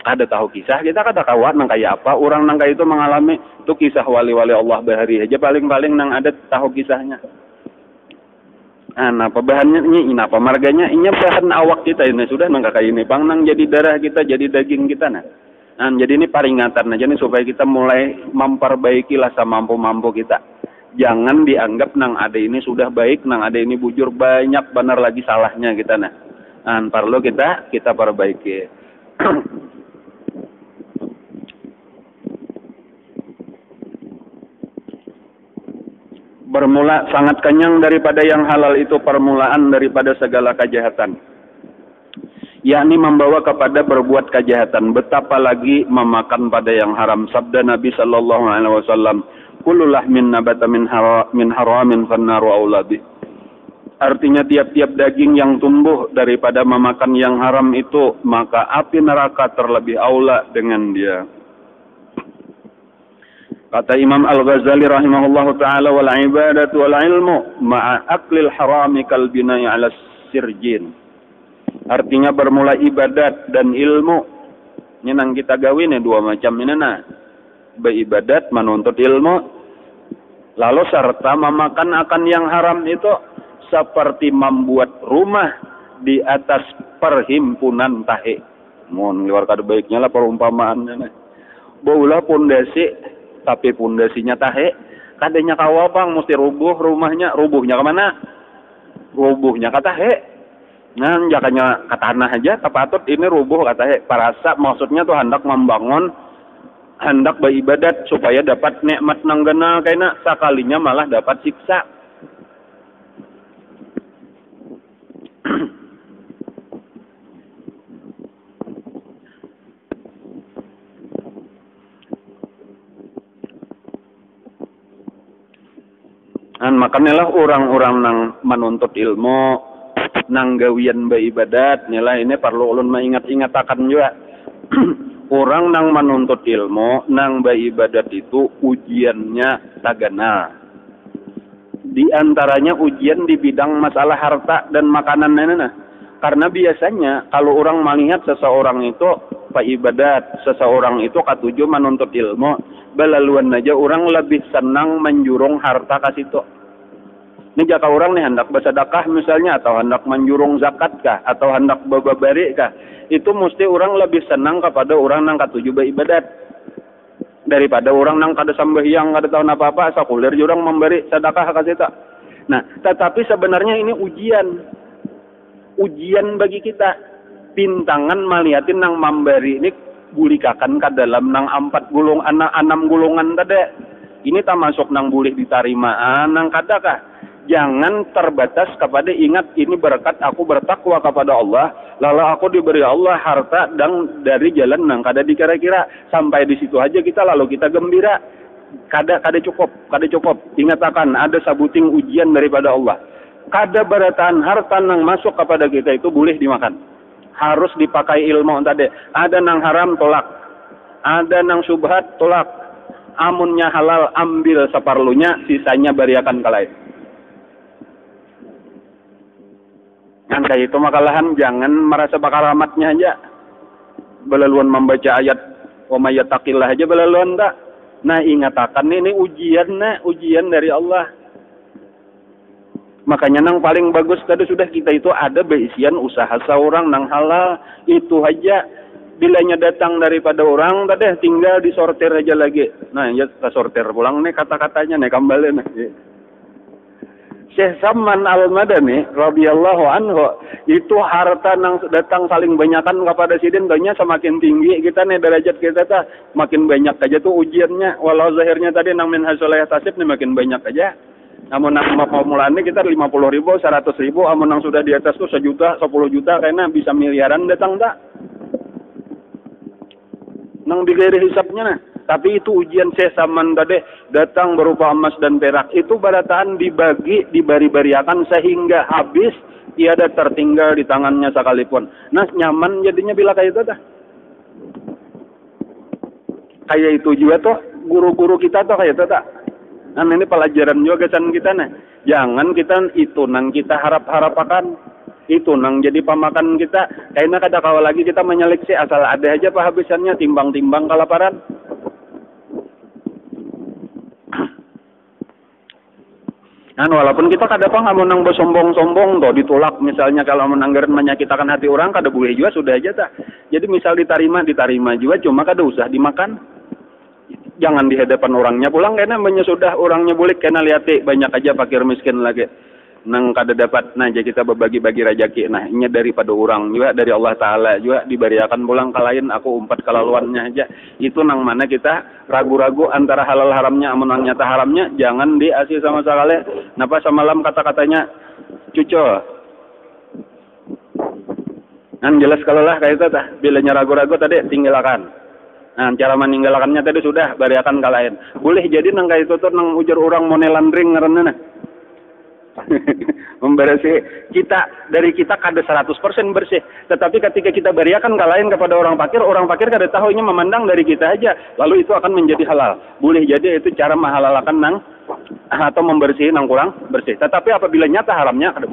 Ada tahu kisah kita kata kawa nang kayak apa orang nang kayak itu mengalami itu kisah wali-wali Allah bahari aja paling-paling nang ada tahu kisahnya. Apa bahannya ini, apa marganya? Ini bahan awak kita ini sudah nang kayak ini, bang nang jadi darah kita, jadi daging kita nah. Jadi ini peringatan aja nih supaya kita mulai memperbaiki lah semampu-mampu kita. Jangan dianggap nang ada ini sudah baik, nang ada ini bujur banyak benar lagi salahnya kita nah. Perlu kita perbaiki. Bermula sangat kenyang daripada yang halal itu permulaan daripada segala kejahatan. Yakni membawa kepada berbuat kejahatan. Betapa lagi memakan pada yang haram. Sabda Nabi sallallahu alaihi wasallam, "Kullu lahmin nabata min haramin fannaru aula bih." Artinya tiap-tiap daging yang tumbuh daripada memakan yang haram itu, maka api neraka terlebih aula dengan dia. Kata Imam Al-Ghazali rahimahullahu ta'ala, wal ibadatu wal ilmu ma'a aklil harami kal bina'i ala sirjin. Artinya bermula ibadat dan ilmu. Ini nang kita gawin dua macam ini nah. Beribadat, menuntut ilmu. Lalu serta memakan akan yang haram itu seperti membuat rumah di atas perhimpunan tahe. Mohon luar kada baiknya lah perumpamaan. Baulah pondasi tapi pondasinya tahe, kadenya kawa bang mesti rubuh rumahnya. Rubuhnya kemana? Rubuhnya ke tahe. Jakanya ke tanah aja kapatut ini rubuh ke tahe. Parasa maksudnya tuh hendak membangun, hendak beribadat supaya dapat nikmat nang genal kayaknya sakalinya malah dapat siksa. Makanya lah orang-orang nang menuntut ilmu, nang gawian beribadat, nila ini perlu ulun mengingat-ingatakan juga. Orang nang menuntut ilmu, nang beribadat itu ujiannya tagana. Di antaranya ujian di bidang masalah harta dan makanan nah. Karena biasanya kalau orang melihat seseorang itu ibadat, seseorang itu katuju menuntut ilmu, belaluan aja orang lebih senang menjurung harta ke situ. Ini jaka orang nih hendak bersedekah misalnya, atau hendak menjurung zakat kah, atau hendak bababari kah, itu mesti orang lebih senang kepada orang nang katuju beribadat daripada orang nang kada sambahyang, kada tahu apa-apa, sakulir orang memberi sedekah kasita. Nah, tetapi sebenarnya ini ujian bagi kita. Pintangan melihatin nang memberi ini bulikakan ke dalam nang 6 gulungan tadi. Ini tak masuk nang boleh diterima nang kada kah? Jangan terbatas kepada ingat ini berkat aku bertakwa kepada Allah, lalu aku diberi Allah harta dan dari jalan nang kada dikira-kira. Sampai di situ aja kita lalu kita gembira. Kada cukup. Ingat akan ada sabuting ujian daripada Allah. Kada berataan harta nang masuk kepada kita itu boleh dimakan. Harus dipakai ilmu tadi. Ada nang haram tolak. Ada nang subhat tolak. Amunnya halal ambil separlunya, sisanya beriakan ke lain. Angka itu makalahan jangan merasa bakaramatnya aja. Belaluan membaca ayat wa may yattaqillah aja belaluan tak. Nah, ingatakan ini ujian dari Allah. Makanya nang paling bagus tadi sudah kita itu ada beisian usaha seorang nang halal itu aja. Bilanya datang daripada orang tadi tinggal disortir aja lagi. Nah, ya kita sortir pulang nih kata-katanya nih kembali nih. Syekh Salman Al-Madani radhiyallahu anhu itu harta nang datang saling banyakan kepada sidin tanya semakin tinggi kita nih derajat kita ta makin banyak aja tuh ujiannya, walau zahirnya tadi nang minhajul tasib nih makin banyak aja. Namun nang formulanya kita 50.000, 100.000, amun nang sudah di atas tuh 1 juta, 10 juta karena bisa miliaran datang tak? Nang digere hisapnya nah. Tapi itu ujian sesaman tadi datang berupa emas dan perak. Itu barataan dibagi, dibari-bariakan sehingga habis, tiada tertinggal di tangannya sekalipun. Nah, nyaman jadinya bila kayak itu dah. Kayak itu juga tuh guru-guru kita tuh kayak itu tak. Nah, ini pelajaran juga kesan kita nih. Jangan kita itu nang kita harap-harapakan. Itu nang jadi pamakan kita. Kayaknya kada kawal lagi kita menyeleksi asal ada aja pahabisannya timbang-timbang kelaparan. Nah, walaupun kita kada apa nggak menang bersombong-sombong toh ditolak misalnya kalau menanggaran menyakitkan hati orang kada boleh juga sudah aja tak. Jadi misal diterima juga cuma kada usah dimakan. Jangan di hadapan orangnya pulang karena sudah orangnya boleh karena lihat banyak aja fakir miskin lagi. Nang kada dapat nah jadi kita berbagi-bagi rezeki. Nah, ini daripada orang juga dari Allah Taala juga diberiakan pulang ke lain aku umpat kelaluannya aja. Itu nang mana kita ragu-ragu antara halal haramnya amun nyata haramnya jangan diasih sama sekali. Napa semalam kata-katanya cucol. Kan jelas kalau lah kayak itu tah. Bilanya ragu-ragu tadi tinggalkan. Nah, cara meninggalkannya tadi sudah beriakan ke lain. Boleh jadi nang kayak itu tuh nang ujar orang monelandring ngaranna nah. Membersih dari kita kada 100% bersih, tetapi ketika kita beriakan ke lain kepada orang fakir kada tahu ini memandang dari kita aja, lalu itu akan menjadi halal. Boleh jadi itu cara menghalalkan nang atau membersih nang kurang bersih. Tetapi apabila nyata haramnya kada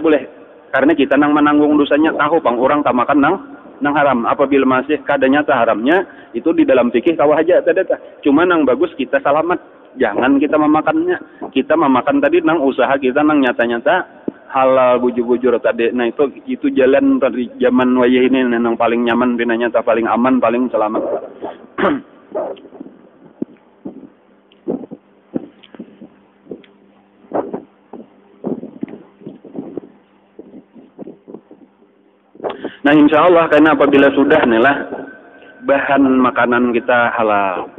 boleh. Karena kita nang menanggung dosanya tahu pang orang tamakan nang haram. Apabila masih kada nyata haramnya itu di dalam fikih kawah aja tadata. Cuma nang bagus kita selamat. Jangan kita memakannya. Kita memakan tadi nang usaha kita nang nyata-nyata halal bujur-bujur tadi. Nah itu jalan dari zaman wayah ini nang paling nyaman dina nyata paling aman paling selamat. Nah, insya Allah karena apabila sudah nih lah bahan makanan kita halal.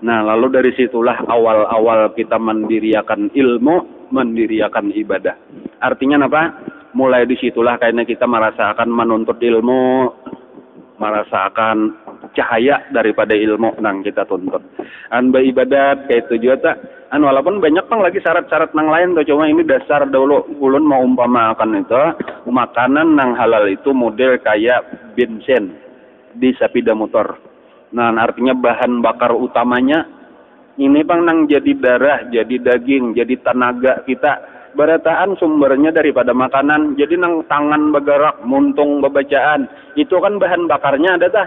Nah, lalu dari situlah awal-awal kita mendiriakan ilmu, mendiriakan ibadah. Artinya apa? Mulai di situlah karena kita merasakan menuntut ilmu, merasakan cahaya daripada ilmu nang kita tuntut. An beribadat kayak itu juga tak. Walaupun banyak pang lagi syarat-syarat nang lain tuh, cuma ini dasar dulu ulun mau umpamakan itu makanan nang halal itu model kayak bensin di sepeda motor. Nah, artinya bahan bakar utamanya ini pang nang jadi darah, jadi daging, jadi tenaga kita. Barataan sumbernya daripada makanan. Jadi nang tangan bergerak, muntung bebacaan. Itu kan bahan bakarnya ada tah.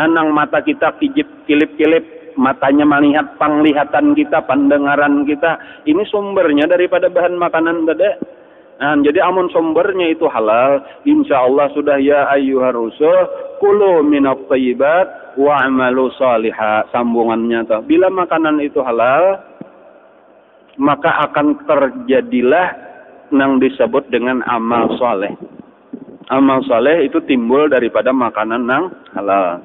Nang mata kita kijip kilip-kilip matanya melihat, penglihatan kita, pendengaran kita, ini sumbernya daripada bahan makanan tadi. Nah, jadi amun sumbernya itu halal, insya Allah sudah ya ayyuhar rusul, kulu minat thayyibat wa amalu salihah. Sambungannya tuh, bila makanan itu halal, maka akan terjadilah yang disebut dengan amal soleh. Amal soleh itu timbul daripada makanan yang halal.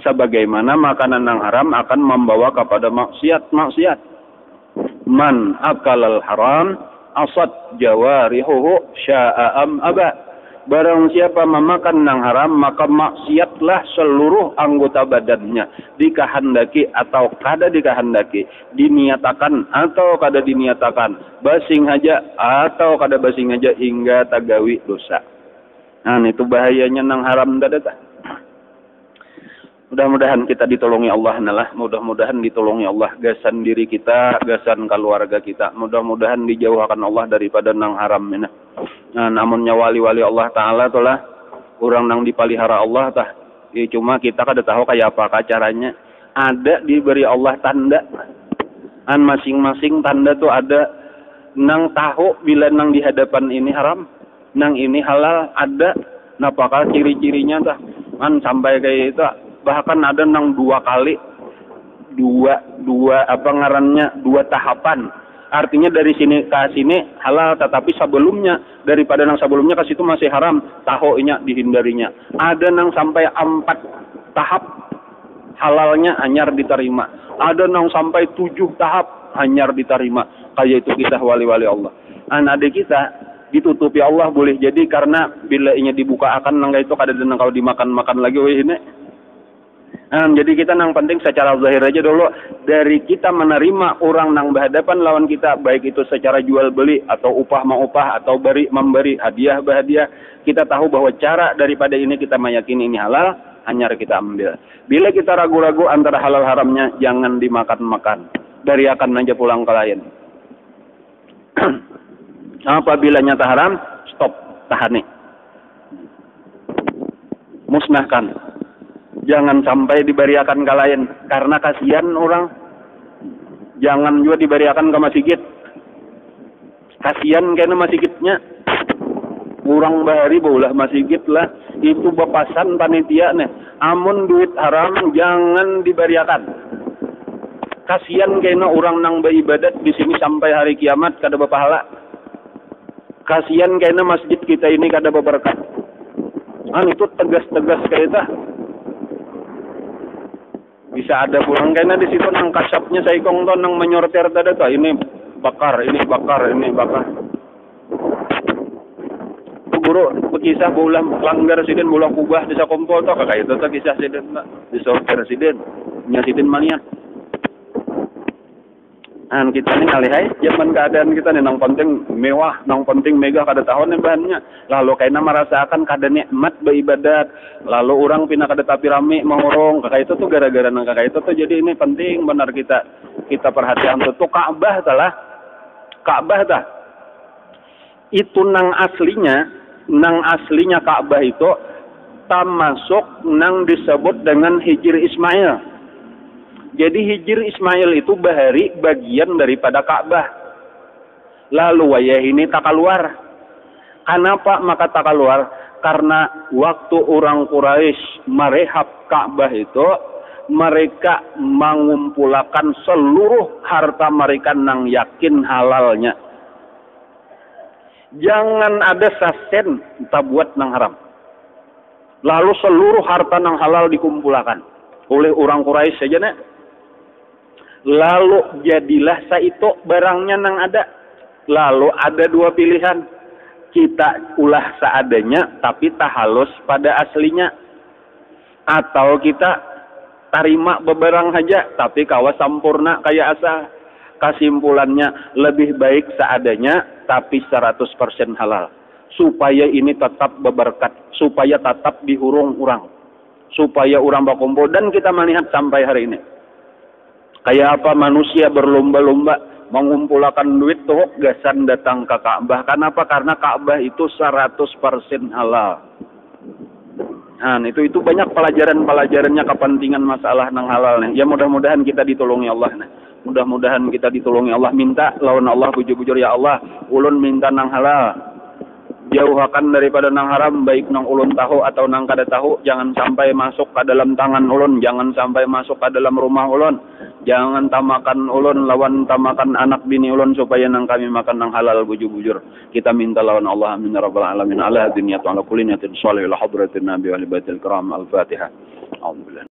Sebagaimana makanan yang haram akan membawa kepada maksiat. Man akalal haram asad jawarihuhu sya'am aba. Barang siapa memakan yang haram, maka maksiatlah seluruh anggota badannya. Dikehendaki atau kada dikehendaki, diniatakan atau kada diniatakan, basing aja atau kada basing aja, hingga tagawi dosa. Nah, itu bahayanya yang haram dada. Mudah-mudahan kita ditolongi Allah nalah, mudah-mudahan ditolongi Allah gasan diri kita, gasan keluarga kita. Mudah-mudahan dijauhkan Allah daripada nang haram ini. Nah, namunnya wali-wali Allah Ta'ala itulah orang nang dipelihara Allah tah. Ya, cuma kita kada tahu kayak apa caranya. Ada diberi Allah tanda. An masing-masing tanda tuh ada, nang tahu bila nang di hadapan ini haram, nang ini halal ada. Nah, apakah ciri-cirinya tah? An sampai kayak itu. Bahkan ada nang dua tahapan. Artinya dari sini ke sini halal, tetapi sebelumnya daripada nang sebelumnya ke situ masih haram, tahonya dihindarinya. Ada nang sampai 4 tahap halalnya hanyar diterima. Ada nang sampai 7 tahap hanyar diterima. Kayak itu kita wali-wali Allah. Adik kita ditutupi Allah boleh jadi karena bila inya dibuka akan nang itu kada nang kalau dimakan-makan lagi ini. Jadi kita nang penting secara zahir aja dulu, dari kita menerima orang nang berhadapan lawan kita, baik itu secara jual beli atau upah mengupah atau memberi hadiah berhadiah, kita tahu bahwa cara daripada ini kita meyakini ini halal, hanya kita ambil. Bila kita ragu-ragu antara halal haramnya, jangan dimakan-makan, dari akan aja pulang ke lain. Apabila nyata haram, stop, tahan nih, musnahkan. Jangan sampai diberiakan ke lain, karena kasihan orang. Jangan juga diberiakan ke masjid. Kasihan karena masjidnya. Orang bahari baulah masjid lah. Itu bepasan panitia nih. Amun duit haram jangan diberiakan. Kasihan karena orang nang beribadat di sini sampai hari kiamat kada berpahala. Kasihan karena masjid kita ini kada berberkah. Itu tegas-tegas kayak itu. Bisa ada pulang karena di situ nang kasapnya saya kongton nang menyortir tadi tuh, ini bakar. Guru berkisah bulan langgar sidin bulan kubah desa kompol tuh kakak itu tuh kisah sidin di sortir sidin nyasitin mania. Kita ini ngalihai zaman keadaan kita nih nang penting mewah, nang penting megah kada tahun nih bahannya. Lalu kayaknya merasakan kada nikmat beribadat. Lalu orang pindah kada tapi rame mahorong. Kakak itu tuh gara-gara nang kakak itu tuh jadi ini penting benar kita perhatian tuh Ka'bah tah. Itu nang aslinya Ka'bah itu termasuk nang disebut dengan Hijr Ismail. Jadi Hijr Ismail itu bahari bagian daripada Ka'bah. Lalu wayah ini tak keluar. Kenapa maka tak keluar? Karena waktu orang Quraisy merehab Ka'bah itu, mereka mengumpulkan seluruh harta mereka nang yakin halalnya. Jangan ada sasen tak buat nang haram. Lalu seluruh harta nang halal dikumpulkan oleh orang Quraisy saja nih. Lalu jadilah saito barangnya nang ada. Lalu ada 2 pilihan. Kita ulah seadanya tapi tahalus pada aslinya. Atau kita tarima beberang saja tapi kawa sampurna kayak asa. Kesimpulannya lebih baik seadanya tapi 100% halal. Supaya ini tetap berberkat. Supaya tetap dihurung orang. Supaya orang berkumpul. Dan kita melihat sampai hari ini. Kayak apa manusia berlomba-lomba mengumpulkan duit tuh gasan datang ke Ka'bah. Kenapa? Karena Ka'bah itu 100% halal. Nah, itu banyak pelajarannya kepentingan masalah nang halal nih. Ya mudah-mudahan kita ditolongi Allah nih. Mudah-mudahan kita ditolongi Allah, minta lawan Allah bujur-bujur, ya Allah, ulun minta nang halal. Jauhakan daripada nang haram, baik nang ulun tahu atau nang kada tahu, jangan sampai masuk ke dalam tangan ulun, jangan sampai masuk ke dalam rumah ulun. Jangan tamakan ulun lawan tamakan anak bini ulun, supaya nang kami makan nang halal bujur-bujur. Kita minta lawan Allah, amin ya rabbal alamin. Ala hadiniyyatu ala kulli niyatin shalih ila hadratin nabi wa li baitil kiram. Al-Fatihah. Alhamdulillah.